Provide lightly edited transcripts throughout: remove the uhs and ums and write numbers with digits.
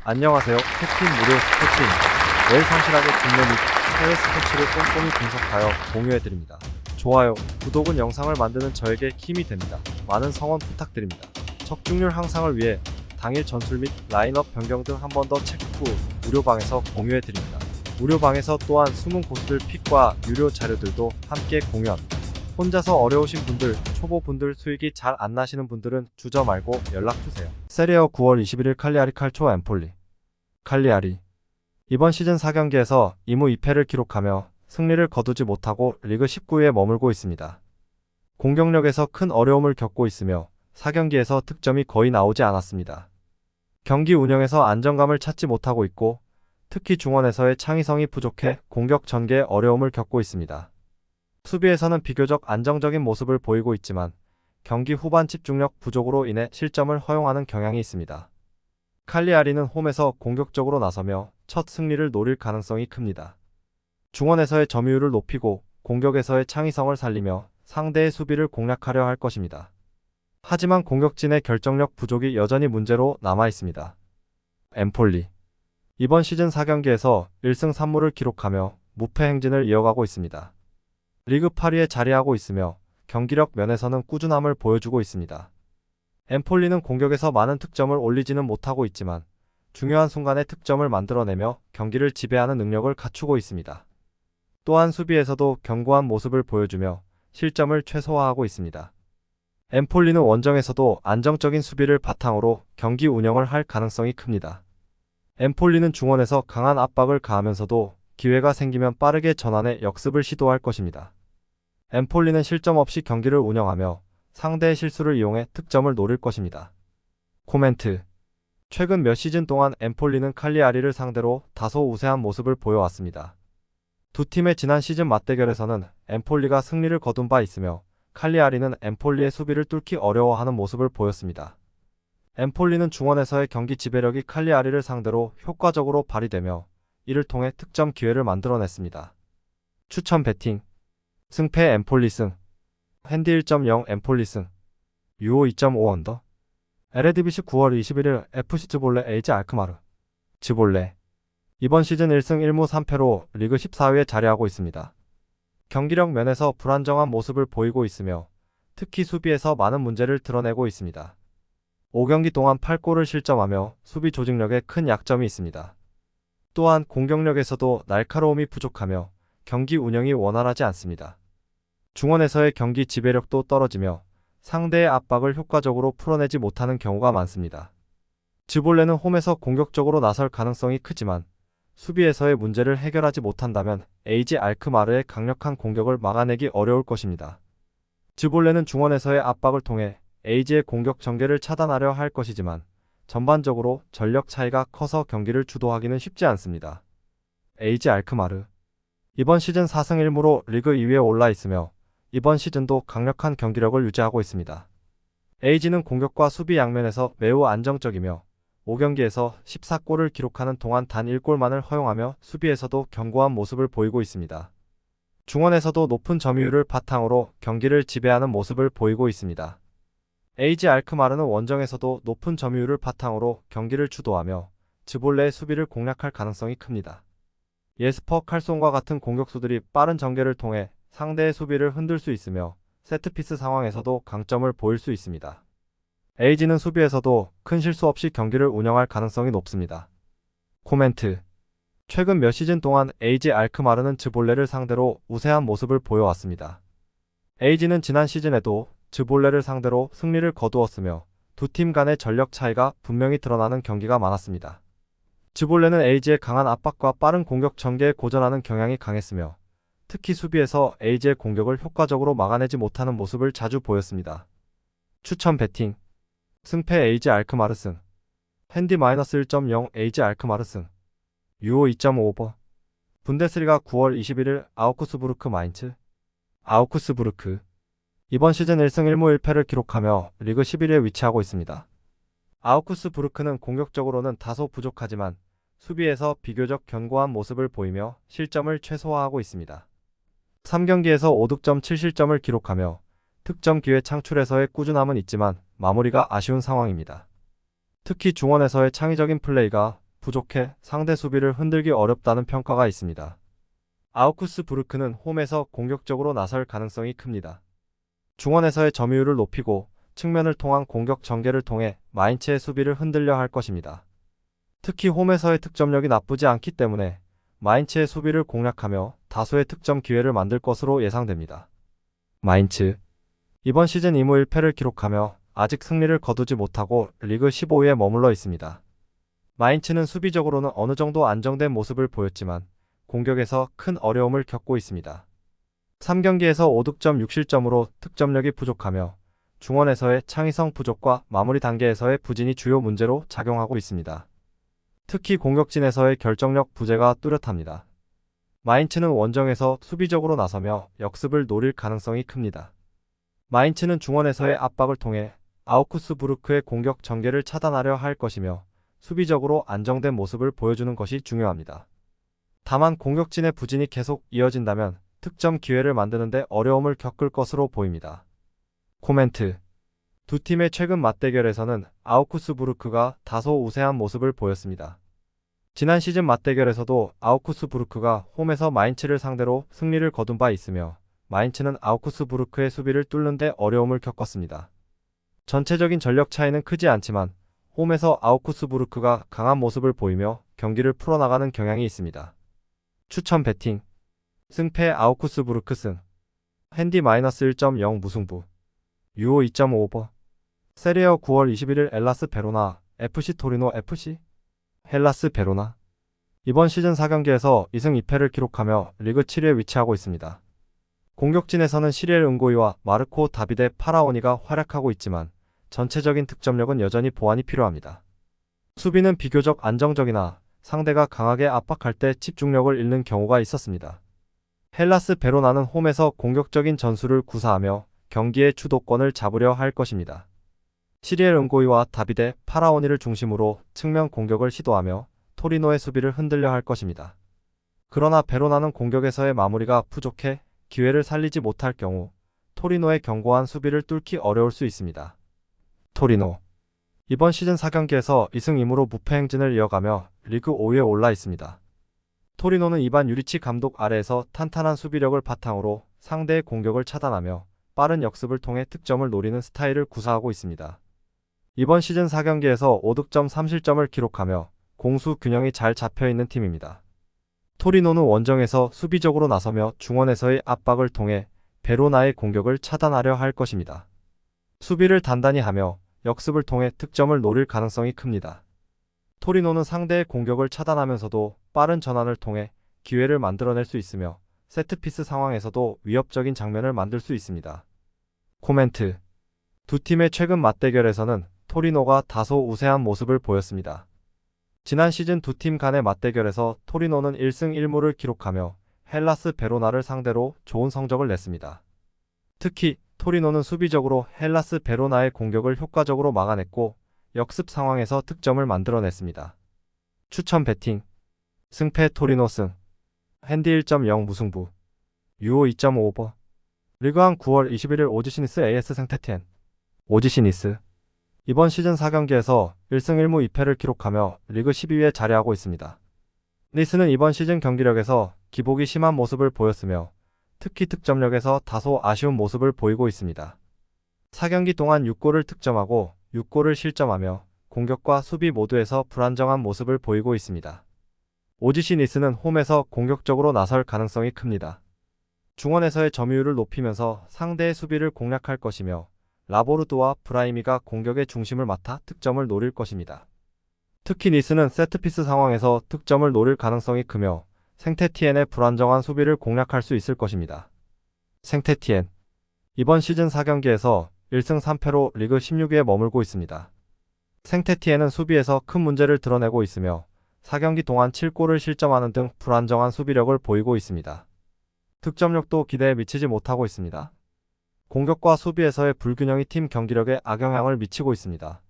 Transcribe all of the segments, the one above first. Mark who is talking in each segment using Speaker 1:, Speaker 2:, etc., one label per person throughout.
Speaker 1: 안녕하세요. 캡틴 무료 스포츠입니다. 매일 성실하게 국내 및 해외 스포츠를 꼼꼼히 분석하여 공유해드립니다. 좋아요, 구독은 영상을 만드는 저에게 힘이 됩니다. 많은 성원 부탁드립니다. 적중률 향상을 위해 당일 전술 및 라인업 변경 등 한 번 더 체크 후 무료방에서 공유해드립니다. 무료방에서 또한 숨은 고수들 픽과 유료 자료들도 함께 공유합니다. 혼자서 어려우신 분들, 초보분들 수익이 잘 안 나시는 분들은 주저 말고 연락주세요. 세리어 9월 21일 칼리아리 칼초 엠폴리 칼리아리 이번 시즌 4경기에서 2무 2패를 기록하며 승리를 거두지 못하고 리그 19위에 머물고 있습니다. 공격력에서 큰 어려움을 겪고 있으며 4경기에서 득점이 거의 나오지 않았습니다. 경기 운영에서 안정감을 찾지 못하고 있고 특히 중원에서의 창의성이 부족해 공격 전개에 어려움을 겪고 있습니다. 수비에서는 비교적 안정적인 모습을 보이고 있지만 경기 후반 집중력 부족으로 인해 실점을 허용하는 경향이 있습니다. 칼리아리는 홈에서 공격적으로 나서며 첫 승리를 노릴 가능성이 큽니다. 중원에서의 점유율을 높이고 공격에서의 창의성을 살리며 상대의 수비를 공략하려 할 것입니다. 하지만 공격진의 결정력 부족이 여전히 문제로 남아 있습니다. 엠폴리 이번 시즌 4경기에서 1승 3무를 기록하며 무패 행진을 이어가고 있습니다. 리그 8위에 자리하고 있으며 경기력 면에서는 꾸준함을 보여주고 있습니다. 엠폴리는 공격에서 많은 득점을 올리지는 못하고 있지만 중요한 순간에 득점을 만들어내며 경기를 지배하는 능력을 갖추고 있습니다. 또한 수비에서도 견고한 모습을 보여주며 실점을 최소화하고 있습니다. 엠폴리는 원정에서도 안정적인 수비를 바탕으로 경기 운영을 할 가능성이 큽니다. 엠폴리는 중원에서 강한 압박을 가하면서도 기회가 생기면 빠르게 전환해 역습을 시도할 것입니다. 엠폴리는 실점 없이 경기를 운영하며 상대의 실수를 이용해 득점을 노릴 것입니다. 코멘트 최근 몇 시즌 동안 엠폴리는 칼리아리를 상대로 다소 우세한 모습을 보여왔습니다. 두 팀의 지난 시즌 맞대결에서는 엠폴리가 승리를 거둔 바 있으며 칼리아리는 엠폴리의 수비를 뚫기 어려워하는 모습을 보였습니다. 엠폴리는 중원에서의 경기 지배력이 칼리아리를 상대로 효과적으로 발휘되며 이를 통해 득점 기회를 만들어냈습니다. 추천 배팅 승패 엠폴리 승 핸디 1.0 엠폴리 승 유오 2.5 언더 에레디비시 9월 21일 FC 즈볼레 에이지 알크마르 즈볼레 이번 시즌 1승 1무 3패로 리그 14위에 자리하고 있습니다. 경기력 면에서 불안정한 모습을 보이고 있으며 특히 수비에서 많은 문제를 드러내고 있습니다. 5경기 동안 8골을 실점하며 수비 조직력에 큰 약점이 있습니다. 또한 공격력에서도 날카로움이 부족하며 경기 운영이 원활하지 않습니다. 중원에서의 경기 지배력도 떨어지며 상대의 압박을 효과적으로 풀어내지 못하는 경우가 많습니다. 즈볼레는 홈에서 공격적으로 나설 가능성이 크지만 수비에서의 문제를 해결하지 못한다면 에이지 알크마르의 강력한 공격을 막아내기 어려울 것입니다. 즈볼레는 중원에서의 압박을 통해 에이지의 공격 전개를 차단하려 할 것이지만 전반적으로 전력 차이가 커서 경기를 주도하기는 쉽지 않습니다. 에이지 알크마르 이번 시즌 4승 1무로 리그 2위에 올라 있으며 이번 시즌도 강력한 경기력을 유지하고 있습니다. 에이지는 공격과 수비 양면에서 매우 안정적이며 5경기에서 14골을 기록하는 동안 단 1골만을 허용하며 수비에서도 견고한 모습을 보이고 있습니다. 중원에서도 높은 점유율을 바탕으로 경기를 지배하는 모습을 보이고 있습니다. 에이지 알크마르는 원정에서도 높은 점유율을 바탕으로 경기를 주도하며 즈볼레의 수비를 공략할 가능성이 큽니다. 예스퍼 칼손과 같은 공격수들이 빠른 전개를 통해 상대의 수비를 흔들 수 있으며 세트피스 상황에서도 강점을 보일 수 있습니다. 에이지는 수비에서도 큰 실수 없이 경기를 운영할 가능성이 높습니다. 코멘트 최근 몇 시즌 동안 에이지 알크마르는 즈볼레를 상대로 우세한 모습을 보여왔습니다. 에이지는 지난 시즌에도 즈볼레를 상대로 승리를 거두었으며 두 팀 간의 전력 차이가 분명히 드러나는 경기가 많았습니다. 즈볼레는 에이지의 강한 압박과 빠른 공격 전개에 고전하는 경향이 강했으며 특히 수비에서 에이지의 공격을 효과적으로 막아내지 못하는 모습을 자주 보였습니다. 추천 배팅 승패 에이지 알크마르 승 핸디 -1.0 에이지 알크마르 승 유오 2.5 오버 분데스리가 9월 21일 아우크스부르크 마인츠 아우크스부르크 이번 시즌 1승 1무 1패를 기록하며 리그 11위에 위치하고 있습니다. 아우크스부르크는 공격적으로는 다소 부족하지만 수비에서 비교적 견고한 모습을 보이며 실점을 최소화하고 있습니다. 3경기에서 5득점 7실점을 기록하며 득점 기회 창출에서의 꾸준함은 있지만 마무리가 아쉬운 상황입니다. 특히 중원에서의 창의적인 플레이가 부족해 상대 수비를 흔들기 어렵다는 평가가 있습니다. 아우쿠스부르크는 홈에서 공격적으로 나설 가능성이 큽니다. 중원에서의 점유율을 높이고 측면을 통한 공격 전개를 통해 마인츠의 수비를 흔들려 할 것입니다. 특히 홈에서의 득점력이 나쁘지 않기 때문에 마인츠의 수비를 공략하며 다수의 득점 기회를 만들 것으로 예상됩니다. 마인츠 이번 시즌 2무 1패를 기록하며 아직 승리를 거두지 못하고 리그 15위에 머물러 있습니다. 마인츠는 수비적으로는 어느 정도 안정된 모습을 보였지만 공격에서 큰 어려움을 겪고 있습니다. 3경기에서 5득점 6실점으로 득점력이 부족하며 중원에서의 창의성 부족과 마무리 단계에서의 부진이 주요 문제로 작용하고 있습니다. 특히 공격진에서의 결정력 부재가 뚜렷합니다. 마인츠는 원정에서 수비적으로 나서며 역습을 노릴 가능성이 큽니다. 마인츠는 중원에서의 압박을 통해 아우쿠스부르크의 공격 전개를 차단하려 할 것이며 수비적으로 안정된 모습을 보여주는 것이 중요합니다. 다만 공격진의 부진이 계속 이어진다면 득점 기회를 만드는데 어려움을 겪을 것으로 보입니다. 코멘트 두 팀의 최근 맞대결에서는 아우쿠스부르크가 다소 우세한 모습을 보였습니다. 지난 시즌 맞대결에서도 아우쿠스부르크가 홈에서 마인츠를 상대로 승리를 거둔 바 있으며 마인츠는 아우쿠스부르크의 수비를 뚫는 데 어려움을 겪었습니다. 전체적인 전력 차이는 크지 않지만 홈에서 아우쿠스부르크가 강한 모습을 보이며 경기를 풀어나가는 경향이 있습니다. 추천 배팅 승패 아우쿠스부르크 승 핸디 -1.0 무승부 유오 2.5 오버 세리에어 9월 21일 엘라스 베로나 FC 토리노 FC 헬라스 베로나 이번 시즌 4경기에서 2승 2패를 기록하며 리그 7위에 위치하고 있습니다. 공격진에서는 시리엘 은고이와 마르코 다비데 파라오니가 활약하고 있지만 전체적인 득점력은 여전히 보완이 필요합니다. 수비는 비교적 안정적이나 상대가 강하게 압박할 때 집중력을 잃는 경우가 있었습니다. 헬라스 베로나는 홈에서 공격적인 전술을 구사하며 경기의 주도권을 잡으려 할 것입니다. 시리엘 은고이와 다비데 파라오니를 중심으로 측면 공격을 시도하며 토리노의 수비를 흔들려 할 것입니다. 그러나 베로나는 공격에서의 마무리가 부족해 기회를 살리지 못할 경우 토리노의 견고한 수비를 뚫기 어려울 수 있습니다. 토리노 이번 시즌 4경기에서 2승 2무로 무패 행진을 이어가며 리그 5위에 올라 있습니다. 토리노는 이반 유리치 감독 아래에서 탄탄한 수비력을 바탕으로 상대의 공격을 차단하며 빠른 역습을 통해 득점을 노리는 스타일을 구사하고 있습니다. 이번 시즌 4경기에서 5득점 3실점을 기록하며 공수 균형이 잘 잡혀있는 팀입니다. 토리노는 원정에서 수비적으로 나서며 중원에서의 압박을 통해 베로나의 공격을 차단하려 할 것입니다. 수비를 단단히 하며 역습을 통해 득점을 노릴 가능성이 큽니다. 토리노는 상대의 공격을 차단하면서도 빠른 전환을 통해 기회를 만들어낼 수 있으며 세트피스 상황에서도 위협적인 장면을 만들 수 있습니다. 코멘트 두 팀의 최근 맞대결에서는 토리노가 다소 우세한 모습을 보였습니다. 지난 시즌 두 팀 간의 맞대결에서 토리노는 1승 1무를 기록하며 헬라스 베로나를 상대로 좋은 성적을 냈습니다. 특히 토리노는 수비적으로 헬라스 베로나의 공격을 효과적으로 막아냈고 역습 상황에서 득점을 만들어냈습니다. 추천 배팅 승패 토리노 승 핸디 1.0 무승부 유오 2.5 오버 리그왕 9월 21일 오지시니스 AS 생테티엔 오지시니스 이번 시즌 4경기에서 1승 1무 2패를 기록하며 리그 12위에 자리하고 있습니다. 니스는 이번 시즌 경기력에서 기복이 심한 모습을 보였으며 특히 득점력에서 다소 아쉬운 모습을 보이고 있습니다. 4경기 동안 6골을 득점하고 6골을 실점하며 공격과 수비 모두에서 불안정한 모습을 보이고 있습니다. 오지시 니스는 홈에서 공격적으로 나설 가능성이 큽니다. 중원에서의 점유율을 높이면서 상대의 수비를 공략할 것이며 라보르드와 브라이미가 공격의 중심을 맡아 득점을 노릴 것입니다. 특히 니스는 세트피스 상황에서 득점을 노릴 가능성이 크며 생테티엔의 불안정한 수비를 공략할 수 있을 것입니다. 생테티엔 이번 시즌 4경기에서 1승 3패로 리그 16위에 머물고 있습니다. 생테티엔은 수비에서 큰 문제를 드러내고 있으며 4경기 동안 7골을 실점하는 등 불안정한 수비력을 보이고 있습니다. 득점력도 기대에 미치지 못하고 있습니다. 공격과 수비에서의 불균형이 팀 경기력에 악영향을 미치고 있습니다.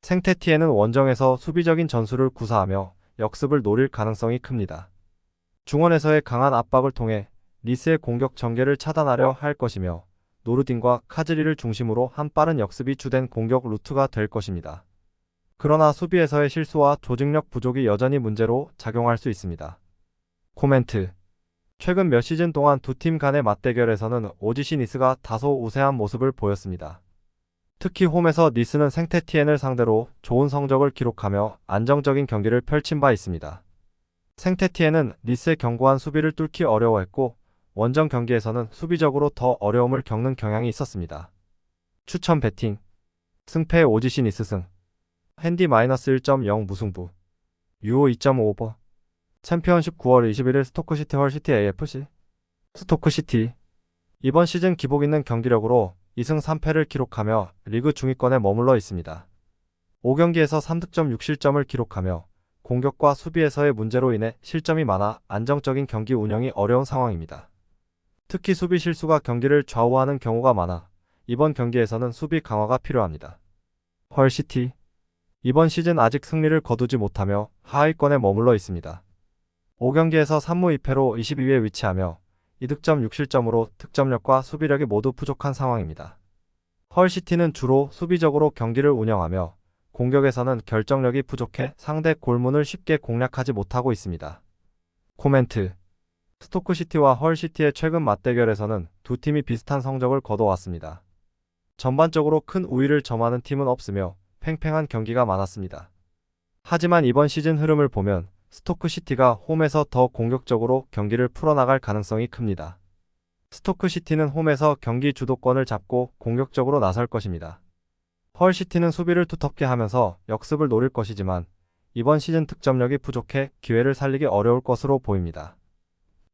Speaker 1: 생테티엔은 원정에서 수비적인 전술을 구사하며 역습을 노릴 가능성이 큽니다. 중원에서의 강한 압박을 통해 니스의 공격 전개를 차단하려 할 것이며 노르딘과 카즈리를 중심으로 한 빠른 역습이 주된 공격 루트가 될 것입니다. 그러나 수비에서의 실수와 조직력 부족이 여전히 문제로 작용할 수 있습니다. 코멘트. 최근 몇 시즌 동안 두 팀 간의 맞대결에서는 오지시 니스가 다소 우세한 모습을 보였습니다. 특히 홈에서 니스는 생태티엔을 상대로 좋은 성적을 기록하며 안정적인 경기를 펼친 바 있습니다. 생태티엔은 니스의 견고한 수비를 뚫기 어려워했고 원정 경기에서는 수비적으로 더 어려움을 겪는 경향이 있었습니다. 추천 배팅. 승패 오지시 니스 승. 핸디 -1.0 무승부. 유오 2.5버. 챔피언십 9월 21일 스토크시티 헐시티 AFC. 스토크시티. 이번 시즌 기복 있는 경기력으로 2승 3패를 기록하며 리그 중위권에 머물러 있습니다. 5경기에서 3득점 6실점을 기록하며 공격과 수비에서의 문제로 인해 실점이 많아 안정적인 경기 운영이 어려운 상황입니다. 특히 수비 실수가 경기를 좌우하는 경우가 많아 이번 경기에서는 수비 강화가 필요합니다. 헐시티. 이번 시즌 아직 승리를 거두지 못하며 하위권에 머물러 있습니다. 5경기에서 3무 2패로 22위에 위치하며 2득점 6실점으로 득점력과 수비력이 모두 부족한 상황입니다. 헐시티는 주로 수비적으로 경기를 운영하며 공격에서는 결정력이 부족해 상대 골문을 쉽게 공략하지 못하고 있습니다. 코멘트. 스토크시티와 헐시티의 최근 맞대결에서는 두 팀이 비슷한 성적을 거둬왔습니다. 전반적으로 큰 우위를 점하는 팀은 없으며 팽팽한 경기가 많았습니다. 하지만 이번 시즌 흐름을 보면 스토크시티가 홈에서 더 공격적으로 경기를 풀어나갈 가능성이 큽니다. 스토크시티는 홈에서 경기 주도권을 잡고 공격적으로 나설 것입니다. 헐시티는 수비를 두텁게 하면서 역습을 노릴 것이지만 이번 시즌 득점력이 부족해 기회를 살리기 어려울 것으로 보입니다.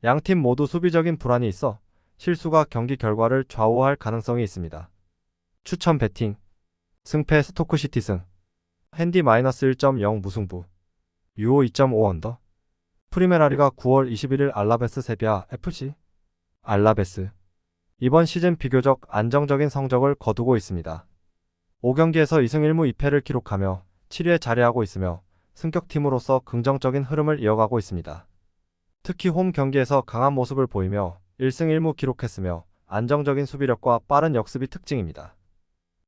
Speaker 1: 양팀 모두 수비적인 불안이 있어 실수가 경기 결과를 좌우할 가능성이 있습니다. 추천 배팅. 승패 스토크시티 승. 핸디 -1.0 무승부. 유오 2.5 언더. 프리메라리가 9월 21일 알라베스 세비야 FC. 알라베스. 이번 시즌 비교적 안정적인 성적을 거두고 있습니다. 5경기에서 2승 1무 2패를 기록하며 7위에 자리하고 있으며 승격팀으로서 긍정적인 흐름을 이어가고 있습니다. 특히 홈 경기에서 강한 모습을 보이며 1승 1무 기록했으며 안정적인 수비력과 빠른 역습이 특징입니다.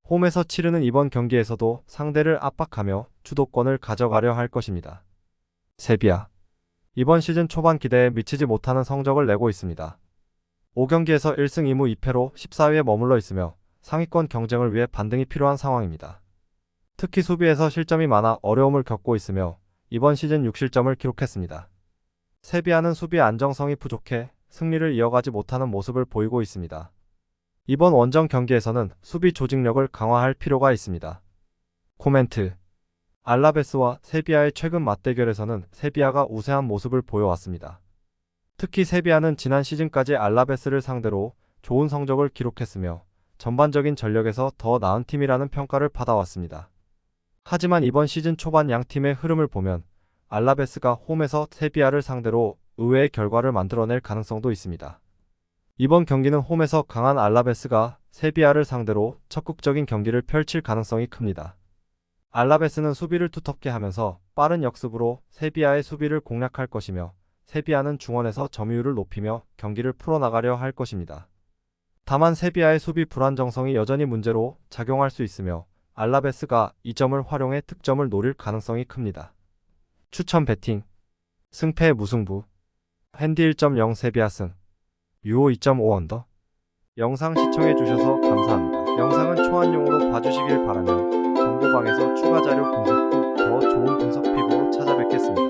Speaker 1: 홈에서 치르는 이번 경기에서도 상대를 압박하며 주도권을 가져가려 할 것입니다. 세비야. 이번 시즌 초반 기대에 미치지 못하는 성적을 내고 있습니다. 5경기에서 1승 2무 2패로 14위에 머물러 있으며 상위권 경쟁을 위해 반등이 필요한 상황입니다. 특히 수비에서 실점이 많아 어려움을 겪고 있으며 이번 시즌 6실점을 기록했습니다. 세비야는 수비 안정성이 부족해 승리를 이어가지 못하는 모습을 보이고 있습니다. 이번 원정 경기에서는 수비 조직력을 강화할 필요가 있습니다. 코멘트. 알라베스와 세비야의 최근 맞대결에서는 세비야가 우세한 모습을 보여왔습니다. 특히 세비야는 지난 시즌까지 알라베스를 상대로 좋은 성적을 기록했으며 전반적인 전력에서 더 나은 팀이라는 평가를 받아왔습니다. 하지만 이번 시즌 초반 양 팀의 흐름을 보면 알라베스가 홈에서 세비야를 상대로 의외의 결과를 만들어낼 가능성도 있습니다. 이번 경기는 홈에서 강한 알라베스가 세비야를 상대로 적극적인 경기를 펼칠 가능성이 큽니다. 알라베스는 수비를 두텁게 하면서 빠른 역습으로 세비야의 수비를 공략할 것이며 세비야는 중원에서 점유율을 높이며 경기를 풀어나가려 할 것입니다. 다만 세비야의 수비 불안정성이 여전히 문제로 작용할 수 있으며 알라베스가 이 점을 활용해 득점을 노릴 가능성이 큽니다. 추천 배팅. 승패 무승부. 핸디 1.0 세비야 승. 유오 2.5 언더. 영상 시청해주셔서 감사합니다. 영상은 초안용으로 봐주시길 바라며 정보방에서 추가 자료 분석 후 더 좋은 분석 픽으로 찾아뵙겠습니다.